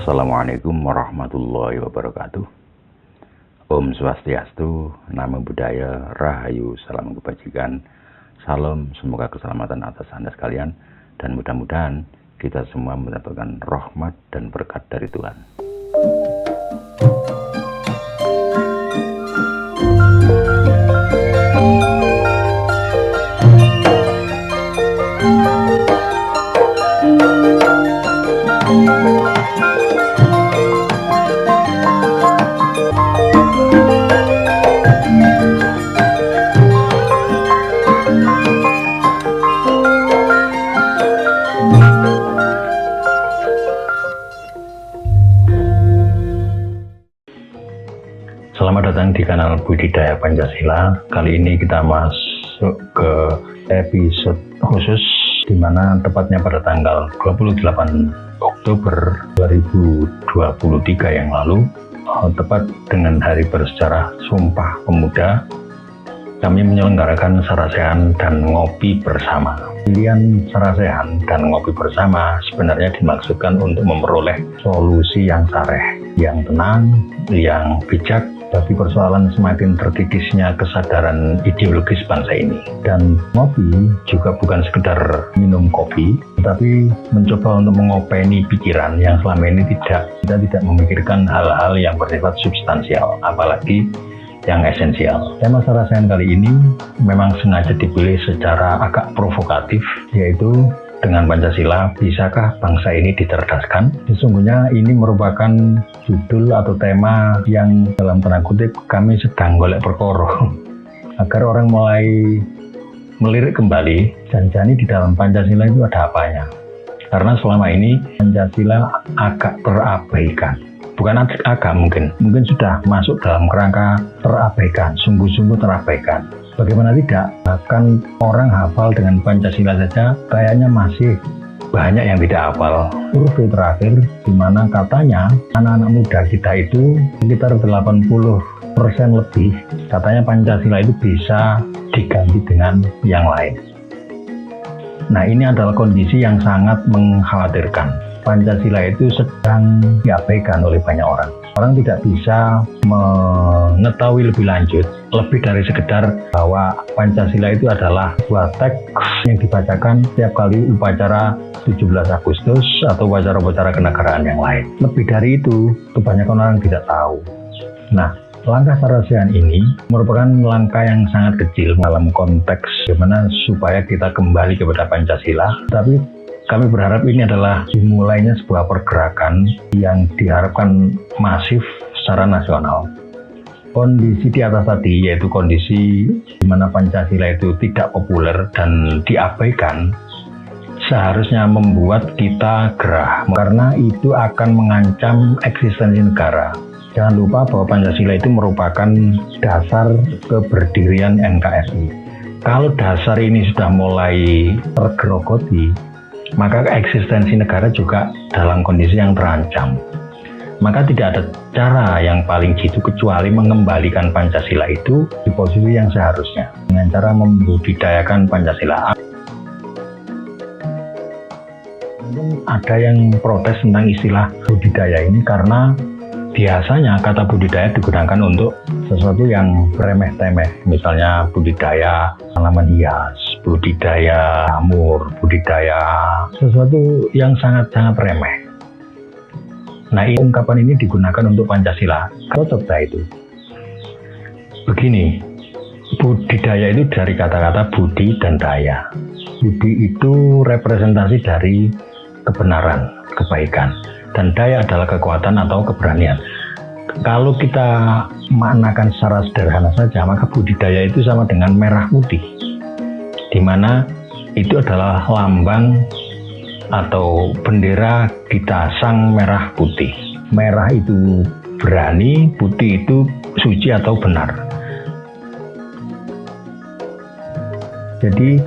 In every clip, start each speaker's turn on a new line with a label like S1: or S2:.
S1: Assalamualaikum warahmatullahi wabarakatuh. Om Swastiastu, Namo Buddhaya, Rahayu, Salam Kebajikan, Salam, semoga keselamatan atas Anda sekalian, dan mudah-mudahan kita semua mendapatkan rahmat dan berkat dari Tuhan. Selamat datang di kanal Budidaya Pancasila. Kali ini kita masuk ke episode khusus di mana tepatnya pada tanggal 28 Oktober 2023 yang lalu, tepat dengan hari bersejarah Sumpah Pemuda, kami menyelenggarakan sarasehan dan ngopi bersama. Pilihan sarasehan dan ngopi bersama sebenarnya dimaksudkan untuk memperoleh solusi yang sareh, yang tenang, yang bijak bagi persoalan semakin terkikisnya kesadaran ideologis bangsa ini. Dan ngopi juga bukan sekedar minum kopi, tetapi mencoba untuk mengopeni pikiran yang selama ini kita tidak memikirkan hal-hal yang bersifat substansial, apalagi yang esensial. Tema sarasehan kali ini memang sengaja dipilih secara agak provokatif, yaitu dengan Pancasila, bisakah bangsa ini dicerdaskan? Sesungguhnya ini merupakan judul atau tema yang dalam tanda kutip kami sedang golek perkara agar orang mulai melirik kembali janji di dalam Pancasila itu ada apanya. Karena selama ini Pancasila agak terabaikan. Bukan agak mungkin sudah masuk dalam kerangka terabaikan, sungguh-sungguh terabaikan. Bagaimana tidak, bahkan orang hafal dengan Pancasila saja kayaknya masih banyak yang tidak hafal. Survei terakhir di mana katanya anak-anak muda kita itu sekitar 80% lebih katanya Pancasila itu bisa diganti dengan yang lain. Nah, ini adalah kondisi yang sangat mengkhawatirkan. Pancasila itu sedang diabaikan oleh banyak orang. Orang tidak bisa mengetahui lebih lanjut, lebih dari sekedar bahwa Pancasila itu adalah sebuah teks yang dibacakan setiap kali upacara 17 Agustus atau upacara-upacara kenegaraan yang lain. Lebih dari itu, kebanyakan orang tidak tahu. Nah, langkah sarasehan ini merupakan langkah yang sangat kecil dalam konteks bagaimana supaya kita kembali kepada Pancasila, tapi kami berharap ini adalah dimulainya sebuah pergerakan yang diharapkan masif secara nasional. Kondisi di atas tadi, yaitu kondisi di mana Pancasila itu tidak populer dan diabaikan, seharusnya membuat kita gerah, karena itu akan mengancam eksistensi negara. Jangan lupa bahwa Pancasila itu merupakan dasar keberdirian NKRI. Kalau dasar ini sudah mulai tergerogoti, maka eksistensi negara juga dalam kondisi yang terancam. Maka tidak ada cara yang paling jitu kecuali mengembalikan Pancasila itu di posisi yang seharusnya dengan cara membudidayakan Pancasila. Mungkin ada yang protes tentang istilah budidaya ini karena biasanya kata budidaya digunakan untuk sesuatu yang remeh-temeh, misalnya budidaya tanaman hias, budidaya jamur, budidaya sesuatu yang sangat-sangat remeh. Nah, ungkapan ini digunakan untuk Pancasila. Cocok itu. Begini, budidaya itu dari kata-kata budi dan daya. Budi itu representasi dari kebenaran, kebaikan, dan daya adalah kekuatan atau keberanian. Kalau kita maknakan secara sederhana saja, maka budidaya itu sama dengan merah putih, di mana itu adalah lambang atau bendera kita sang merah putih. Merah itu berani, putih itu suci atau benar. Jadi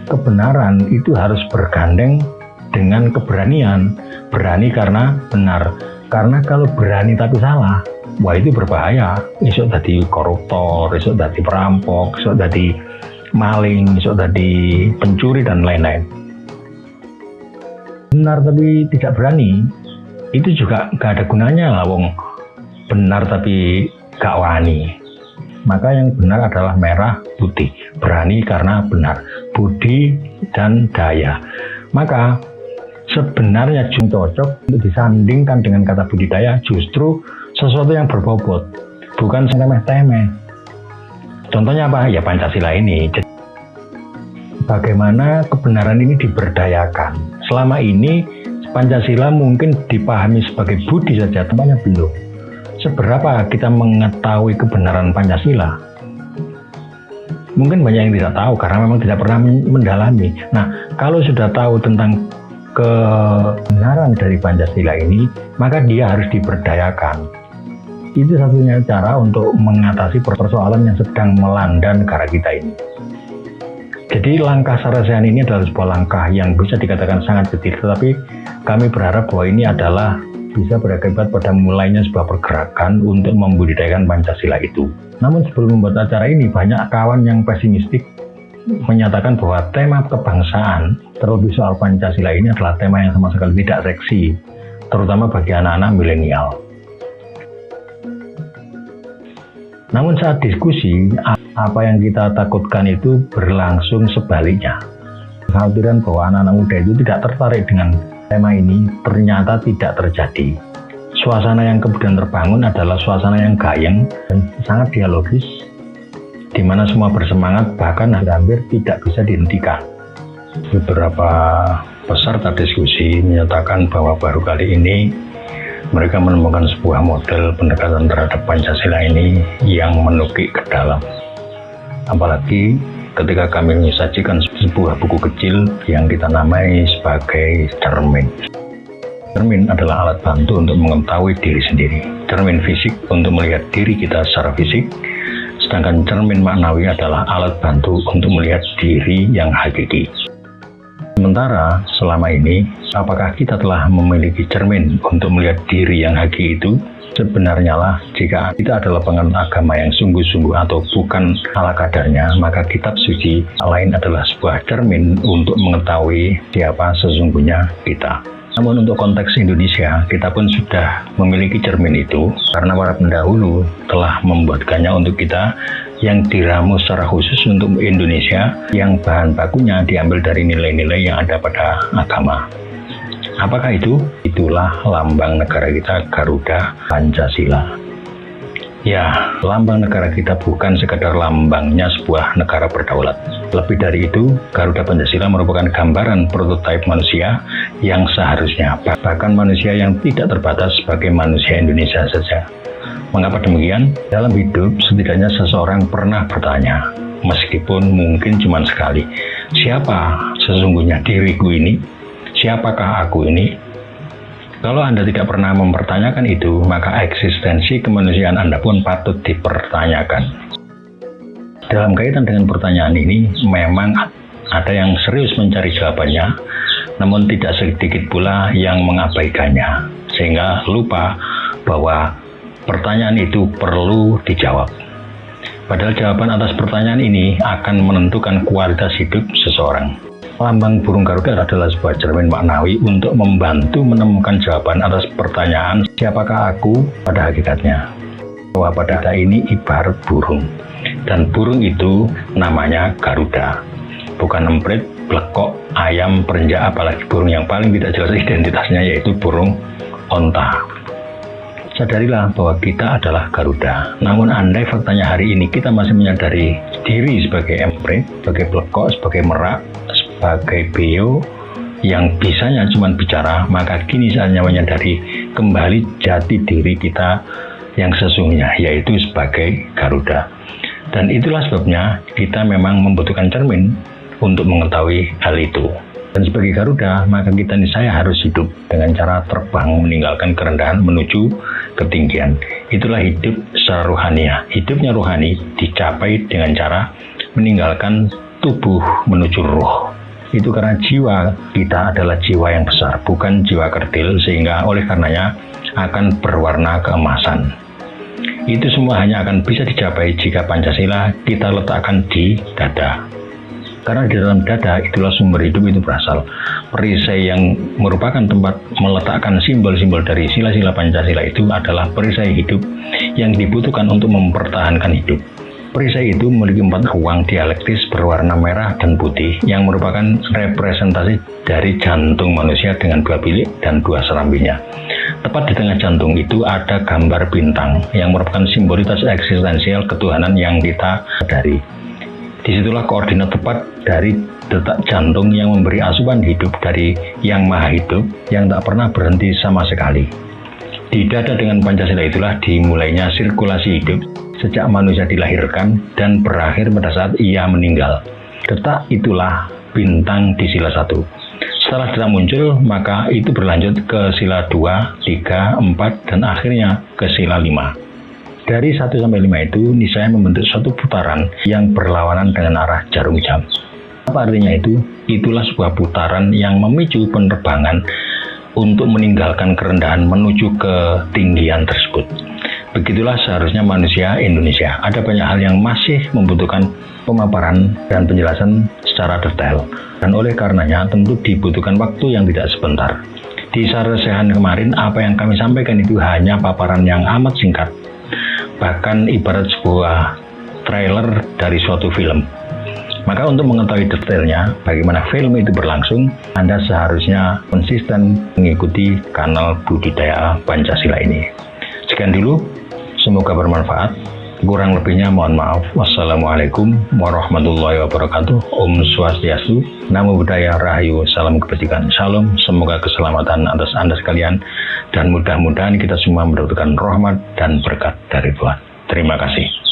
S1: kebenaran itu harus bergandeng dengan keberanian. Berani karena benar. Karena kalau berani tapi salah, wah itu berbahaya. Esok tadi koruptor, esok tadi perampok, esok tadi maling, esok tadi pencuri dan lain-lain. Benar tapi tidak berani, itu juga gak ada gunanya lah, wong benar tapi gak wani. Maka yang benar adalah merah putih, berani karena benar, budi dan daya. Maka sebenarnya cocok untuk disandingkan dengan kata budidaya justru sesuatu yang berbobot, bukan temeh-temeh. Contohnya apa? Ya Pancasila ini. Bagaimana kebenaran ini diberdayakan? Selama ini Pancasila mungkin dipahami sebagai budi saja, tampaknya belum. Seberapa kita mengetahui kebenaran Pancasila? Mungkin banyak yang tidak tahu karena memang tidak pernah mendalami. Nah, kalau sudah tahu tentang kebenaran dari Pancasila ini, maka dia harus diberdayakan. Itu satunya cara untuk mengatasi persoalan yang sedang melanda negara kita ini. Jadi langkah Sarasehan ini adalah sebuah langkah yang bisa dikatakan sangat kecil, tetapi kami berharap bahwa ini adalah bisa berakibat pada mulainya sebuah pergerakan untuk membudidayakan Pancasila itu. Namun sebelum membuat acara ini, banyak kawan yang pesimistik menyatakan bahwa tema kebangsaan, terlebih soal Pancasila ini adalah tema yang sama sekali tidak seksi, terutama bagi anak-anak milenial. Namun saat diskusi, apa yang kita takutkan itu berlangsung sebaliknya. Kekhawatiran bahwa anak-anak muda itu tidak tertarik dengan tema ini ternyata tidak terjadi. Suasana yang kemudian terbangun adalah suasana yang gayeng dan sangat dialogis, di mana semua bersemangat, bahkan hampir tidak bisa dihentikan. Beberapa peserta diskusi menyatakan bahwa baru kali ini mereka menemukan sebuah model pendekatan terhadap Pancasila ini yang menukik ke dalam. Apalagi ketika kami menyajikan sebuah buku kecil yang kita namai sebagai cermin. Cermin adalah alat bantu untuk mengetahui diri sendiri. Cermin fisik untuk melihat diri kita secara fisik, sedangkan cermin maknawi adalah alat bantu untuk melihat diri yang hakiki. Sementara selama ini, apakah kita telah memiliki cermin untuk melihat diri yang hakiki itu? Sebenarnya lah, jika kita adalah penganut agama yang sungguh-sungguh atau bukan ala kadarnya, maka kitab suci lain adalah sebuah cermin untuk mengetahui siapa sesungguhnya kita. Namun untuk konteks Indonesia, kita pun sudah memiliki cermin itu karena para pendahulu telah membuatkannya untuk kita yang diramu secara khusus untuk Indonesia yang bahan bakunya diambil dari nilai-nilai yang ada pada agama. Apakah itu? Itulah lambang negara kita, Garuda Pancasila. Ya, lambang negara kita bukan sekadar lambangnya sebuah negara berdaulat. Lebih dari itu, Garuda Pancasila merupakan gambaran prototipe manusia yang seharusnya, bahkan manusia yang tidak terbatas sebagai manusia Indonesia saja. Mengapa demikian? Dalam hidup, setidaknya seseorang pernah bertanya, meskipun mungkin cuma sekali, siapa sesungguhnya diriku ini? Siapakah aku ini? Kalau Anda tidak pernah mempertanyakan itu, maka eksistensi kemanusiaan Anda pun patut dipertanyakan. Dalam kaitan dengan pertanyaan ini, memang ada yang serius mencari jawabannya, namun tidak sedikit pula yang mengabaikannya, sehingga lupa bahwa pertanyaan itu perlu dijawab. Padahal jawaban atas pertanyaan ini akan menentukan kualitas hidup seseorang. Lambang burung Garuda adalah sebuah cermin maknawi untuk membantu menemukan jawaban atas pertanyaan siapakah aku pada hakikatnya. Bahwa pada data ini ibarat burung, dan burung itu namanya Garuda. Bukan emprit, blekok, ayam, perenjak, apalagi burung yang paling tidak jelas identitasnya yaitu burung onta. Sadarilah bahwa kita adalah Garuda. Namun andai faktanya hari ini kita masih menyadari diri sebagai emprit, sebagai blekok, sebagai merak, sebagai beo yang bisanya cuma bicara, maka kini saatnya menyadari kembali jati diri kita yang sesungguhnya, yaitu sebagai Garuda. Dan itulah sebabnya kita memang membutuhkan cermin untuk mengetahui hal itu. Dan sebagai Garuda, maka kita niscaya harus hidup dengan cara terbang meninggalkan kerendahan menuju ketinggian. Itulah hidup secara rohania. Hidupnya rohani dicapai dengan cara meninggalkan tubuh menuju roh. Itu karena jiwa kita adalah jiwa yang besar, bukan jiwa kerdil, sehingga oleh karenanya akan berwarna keemasan. Itu semua hanya akan bisa dicapai jika Pancasila kita letakkan di dada. Karena di dalam dada itulah sumber hidup itu berasal. Perisai yang merupakan tempat meletakkan simbol-simbol dari sila-sila Pancasila itu adalah perisai hidup yang dibutuhkan untuk mempertahankan hidup. Perisai itu memiliki 4 ruang dialektis berwarna merah dan putih yang merupakan representasi dari jantung manusia dengan 2 bilik dan 2 serambinya. Tepat di tengah jantung itu ada gambar bintang yang merupakan simbolitas eksistensial ketuhanan yang kita sadari. Disitulah koordinat tepat dari detak jantung yang memberi asupan hidup dari Yang Maha Hidup yang tak pernah berhenti sama sekali. Di dada dengan Pancasila itulah dimulainya sirkulasi hidup sejak manusia dilahirkan dan berakhir pada saat ia meninggal. Detak itulah bintang di sila 1. Setelah detak muncul, maka itu berlanjut ke sila 2, 3, 4, dan akhirnya ke sila 5. Dari 1 sampai 5 itu niscaya membentuk suatu putaran yang berlawanan dengan arah jarum jam. Apa artinya itu? Itulah sebuah putaran yang memicu penerbangan untuk meninggalkan kerendahan menuju ketinggian tersebut. Begitulah seharusnya manusia Indonesia. Ada banyak hal yang masih membutuhkan pemaparan dan penjelasan secara detail. Dan oleh karenanya tentu dibutuhkan waktu yang tidak sebentar. Di Saresehan kemarin, apa yang kami sampaikan itu hanya paparan yang amat singkat. Bahkan ibarat sebuah trailer dari suatu film. Maka untuk mengetahui detailnya bagaimana film itu berlangsung, Anda seharusnya konsisten mengikuti kanal Budidaya Pancasila ini. Sekian dulu, semoga bermanfaat. Kurang lebihnya mohon maaf. Wassalamualaikum warahmatullahi wabarakatuh. Om Swastiastu, Namo Buddhaya, Rahayu, Salam Kebajikan, Shalom. Semoga keselamatan atas Anda sekalian dan mudah-mudahan kita semua mendapatkan rahmat dan berkat dari Tuhan. Terima kasih.